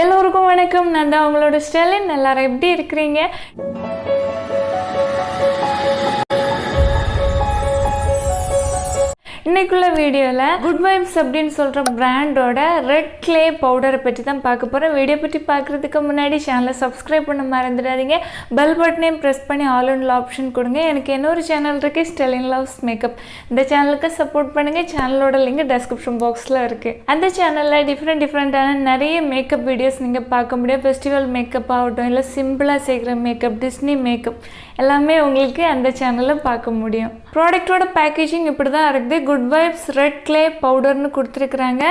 எல்லோருக்கும் வணக்கம். நான் தான் உங்களோட ஸ்டெலின். எல்லாரும் எப்படி இருக்கிறீங்க? இன்னைக்குள்ள வீடியோவில் குட் வைப்ஸ் அப்படின்னு சொல்கிற பிராண்டோட ரெட் கிளே பவுடரை பற்றி தான் பார்க்க போகிறேன். வீடியோ பற்றி பார்க்குறதுக்கு முன்னாடி சேனலை சப்ஸ்கிரைப் பண்ண மறந்துடாதீங்க. பெல் பட்டனையும் ப்ரெஸ் பண்ணி ஆல் ஒன்ல ஆப்ஷன் கொடுங்க. எனக்கு இன்னொரு சேனல் இருக்குது, ஸ்டெலின் லவ்ஸ் மேக்கப். இந்த சேனலுக்கு சப்போர்ட் பண்ணுங்கள். சேனலோட லிங்க் டெஸ்கிரிப்ஷன் பாக்ஸில் இருக்குது. அந்த சேனலில் டிஃப்ரெண்ட்டான நிறைய மேக்கப் வீடியோஸ் நீங்கள் பார்க்க முடியும். ஃபெஸ்டிவல் மேக்கப் ஆகட்டும், இல்லை சிம்பிளாக செய்கிற மேக்கப், டிஸ்னி மேக்கப் எல்லாமே உங்களுக்கு அந்த சேனலில் பார்க்க முடியும். ப்ராடக்டோட பேக்கேஜிங் இப்படி தான் இருக்குது. குட் வைப்ஸ் ரெட் கிளே பவுடர்னு கொடுத்துருக்குறாங்க.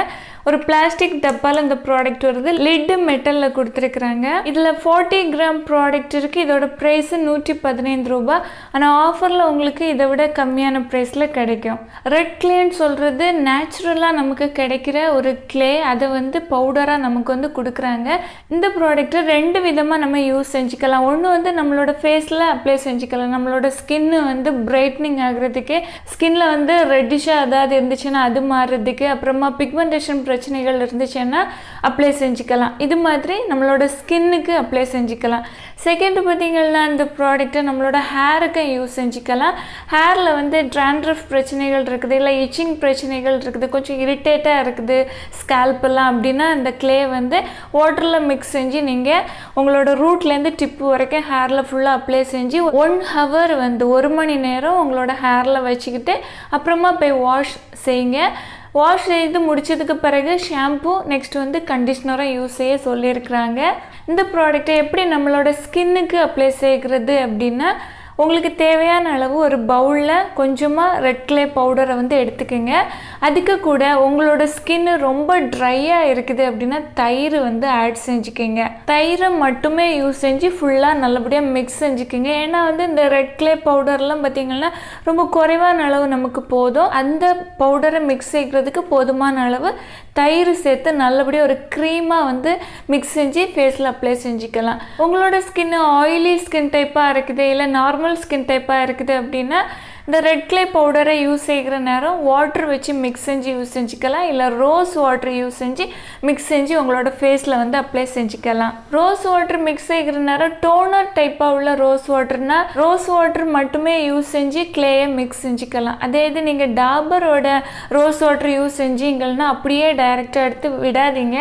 ஒரு பிளாஸ்டிக் டப்பாவில் இந்த ப்ராடக்ட் வருது. லிட்டு மெட்டலில் கொடுத்துருக்குறாங்க. இதில் 40 கிராம் ப்ராடக்ட் இருக்குது. இதோட ப்ரைஸு 115 ரூபா. ஆனால் ஆஃபரில் உங்களுக்கு இதை விட கம்மியான ப்ரைஸில் கிடைக்கும். ரெட் கிளேன்னு சொல்கிறது நேச்சுரலாக நமக்கு கிடைக்கிற ஒரு கிளே. அதை பவுடராக நமக்கு கொடுக்குறாங்க. இந்த ப்ராடக்ட்டை 2 விதமாக நம்ம யூஸ் செஞ்சுக்கலாம். ஒன்று நம்மளோட ஃபேஸில் அப்ளை செஞ்சுக்கலாம். நம்மளோட ஸ்கின்னு பிரைட்னிங் ஆகிறதுக்கு, ஸ்கின்ல ரெட்டிஷாக ஏதாவது இருந்துச்சுன்னா அது மாறுறதுக்கு, அப்புறமா பிக்மெண்டேஷன் பிரச்சனைகள் இருந்துச்சுன்னா அப்ளை செஞ்சுக்கலாம். இது மாதிரி நம்மளோட ஸ்கின்னுக்கு அப்ளை செஞ்சுக்கலாம். செகண்ட் பார்த்தீங்கன்னா இந்த ப்ராடக்ட்டை நம்மளோட ஹேருக்கு யூஸ் செஞ்சுக்கலாம். ஹேரில் ட்ராண்ட்ரஃப் பிரச்சனைகள் இருக்குது, இல்லை இச்சிங் பிரச்சனைகள் இருக்குது, கொஞ்சம் இரிட்டேட்டாக இருக்குது ஸ்கேல்பெல்லாம் அப்படின்னா இந்த கிளே வாட்டரில் மிக்ஸ் செஞ்சு நீங்கள் உங்களோட ரூட்லேருந்து டிப்பு வரைக்கும் ஹேரில் ஃபுல்லாக அப்ளை செஞ்சு 1 ஹவர் 1 மணி நேரம் உங்களோட ஹேரில் வச்சுக்கிட்டு அப்புறமா போய் வாஷ் செய்யுங்க. வாஷ் செய்து முடிச்சதுக்கு பிறகு ஷாம்பு, நெக்ஸ்ட் கண்டிஷ்னரை யூஸ் செய்ய சொல்லியிருக்கிறாங்க. இந்த ப்ராடக்டை எப்படி நம்மளோட ஸ்கின்னுக்கு அப்ளை செய்கிறது அப்படின்னா, உங்களுக்கு தேவையான அளவு ஒரு பவுலில் கொஞ்சமாக ரெட் கிளே பவுடரை எடுத்துக்கோங்க. அதுக்கு கூட உங்களோட ஸ்கின்னு ரொம்ப ட்ரையாக இருக்குது அப்படின்னா தயிர் ஆட் செஞ்சுக்கோங்க. தயிரை மட்டுமே யூஸ் செஞ்சு ஃபுல்லாக நல்லபடியாக மிக்ஸ் செஞ்சுக்கோங்க. ஏன்னா இந்த ரெட் கிளே பவுடர்லாம் பார்த்திங்கன்னா ரொம்ப குறைவான அளவு நமக்கு போதும். அந்த பவுடரை மிக்ஸ் செய்கிறதுக்கு போதுமான அளவு தயிர் சேர்த்து நல்லபடியாக ஒரு க்ரீமாக மிக்ஸ் செஞ்சு ஃபேஸில் அப்ளை செஞ்சுக்கலாம். உங்களோட ஸ்கின்னு ஆயிலி ஸ்கின் டைப்பாக இருக்குது, இல்லை நார்மல் ஸ்கின் டைப்பாக இருக்குது அப்படின்னா இந்த ரெட் கிளே பவுடரை யூஸ் செய்கிற நேரம் வாட்டர் வச்சு மிக்ஸ் செஞ்சு யூஸ் செஞ்சுக்கலாம். இல்லை ரோஸ் வாட்டர் யூஸ் செஞ்சு மிக்ஸ் செஞ்சு உங்களோட ஃபேஸில் அப்ளை செஞ்சுக்கலாம். ரோஸ் வாட்டர் மிக்ஸ் செய்கிற நேரம் டோனர் டைப்பாக உள்ள ரோஸ் வாட்டர்னா ரோஸ் வாட்டர் மட்டுமே யூஸ் செஞ்சு கிளேயை மிக்ஸ் செஞ்சுக்கலாம். அதே இது நீங்கள் டாபரோட ரோஸ் வாட்டர் யூஸ் செஞ்சீங்கன்னா அப்படியே டைரெக்டாக எடுத்து விடாதீங்க.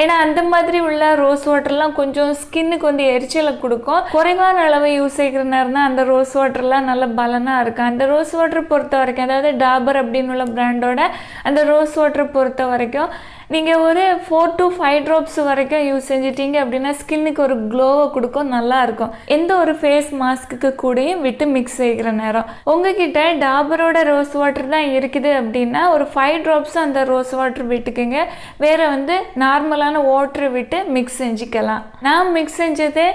ஏன்னா அந்த மாதிரி உள்ள ரோஸ் வாட்டர்லாம் கொஞ்சம் ஸ்கின்னுக்கு எரிச்சலை கொடுக்கும். குறைவான அளவை யூஸ் செய்கிற நேரம் தான் அந்த ரோஸ் வாட்டர்லாம் நல்ல பலனாக இருக்கும். அந்த ரோஸ் வாட்டர் பொறுத்த வரைக்கும், அதாவது டாபர் அப்படின்னு உள்ள பிராண்டோட அந்த ரோஸ் வாட்டர் பொறுத்த வரைக்கும் நீங்கள் ஒரு 4 to 5 ட்ராப்ஸ் வரைக்கும் யூஸ் செஞ்சிட்டீங்க அப்படின்னா ஸ்கின்னுக்கு ஒரு க்ளோவை கொடுக்கும், நல்லாயிருக்கும். எந்த ஒரு ஃபேஸ் மாஸ்க்கு கூடயும் விட்டு மிக்ஸ் செய்கிற நேரம் உங்ககிட்ட டாபரோட ரோஸ் வாட்டர் தான் இருக்குது அப்படின்னா ஒரு 5 ட்ராப்ஸ் அந்த ரோஸ் வாட்டர் விட்டுக்குங்க. வேறு நார்மலான வாட்டர் விட்டு மிக்ஸ் செஞ்சுக்கலாம். நான் மிக்ஸ் செஞ்சது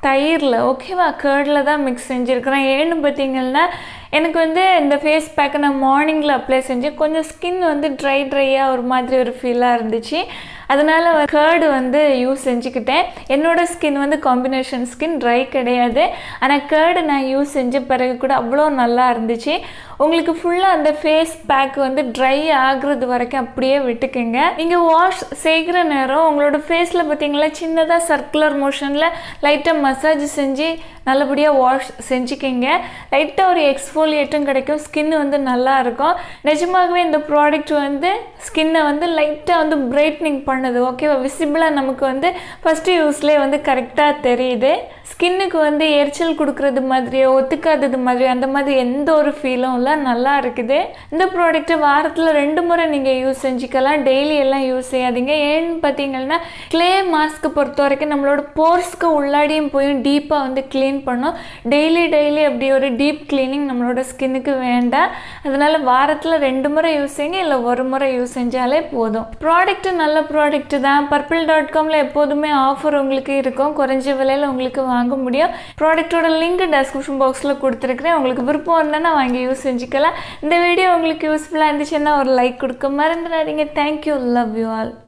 தயிரில், ஓகேவா, கர்டில் தான் மிக்ஸ் செஞ்சுருக்கிறேன். ஏன்னு பார்த்தீங்கன்னா எனக்கு இந்த ஃபேஸ் பேக்கை நான் மார்னிங்கில் அப்ளை செஞ்சேன். கொஞ்சம் ஸ்கின் ட்ரையாக ஒரு மாதிரி ஒரு ஃபீலாக இருந்துச்சு. அதனால் கர்டு யூஸ் செஞ்சுக்கிட்டேன். என்னோடய ஸ்கின் காம்பினேஷன் ஸ்கின், ட்ரை கிடையாது. ஆனால் கர்டு நான் யூஸ் செஞ்ச பிறகு கூட அவ்வளோ நல்லா இருந்துச்சு. உங்களுக்கு ஃபுல்லாக அந்த ஃபேஸ் பேக் ட்ரை ஆகுறது வரைக்கும் அப்படியே விட்டுக்குங்க. நீங்கள் வாஷ் செய்கிற நேரம் உங்களோட ஃபேஸில் பார்த்தீங்களா சின்னதாக சர்க்குலர் மோஷனில் லைட்டாக மசாஜ் செஞ்சு நல்லபடியாக வாஷ் செஞ்சுக்கிங்க. லைட்டாக ஒரு எக்ஸ்ஃபோலியேட்டும் கிடைக்கும். ஸ்கின்னு நல்லா இருக்கும். நிஜமாகவே இந்த ப்ராடக்ட் ஸ்கின்னை லைட்டாக பிரைட்னிங் பண்ணுது. ஓகேவா, விசிபிளாக நமக்கு ஃபஸ்ட்டு யூஸ்லேயே கரெக்டாக தெரியுது. ஸ்கின்னுக்கு எரிச்சல் கொடுக்குறது மாதிரியோ ஒத்துக்காதது மாதிரியோ அந்த மாதிரி எந்த ஒரு ஃபீலும் இல்லை, நல்லா இருக்குது. இந்த ப்ராடக்ட்டை வாரத்தில் 2 முறை நீங்கள் யூஸ் செஞ்சுக்கலாம். டெய்லி எல்லாம் யூஸ் செய்யாதீங்க. ஏன்னு பார்த்தீங்கன்னா கிளே மாஸ்க்கு பொறுத்த வரைக்கும் நம்மளோட போர்ஸ்க்கு உள்ளாடியும் போய் டீப்பாக க்ளீன் பண்ணும். டெய்லி அப்படி ஒரு டீப் க்ளீனிங் நம்மளோட ஸ்கின்னுக்கு வேண்டாம். அதனால் வாரத்தில் 2 முறை யூஸ் செய்யுங்க, இல்லை 1 முறை யூஸ் செஞ்சாலே போதும். ப்ராடக்ட்டு நல்ல ப்ராடக்ட்டு தான். purple.comல எப்போதுமே ஆஃபர் உங்களுக்கு இருக்கும். குறைஞ்ச விலையில் உங்களுக்கு வாங்க முடியும். ப்ராடக்டோட லிங்க் டெஸ்கிரிப்ஷன் பாக்ஸில் கொடுத்துருக்குறேன். உங்களுக்கு விருப்பம் இருந்தால் வாங்கி யூஸ் செஞ்சுக்கலாம். இந்த வீடியோ உங்களுக்கு யூஸ்ஃபுல்லாக இருந்துச்சுன்னா ஒரு லைக் கொடுக்க மறந்துடாதீங்க. Thank you, love you all.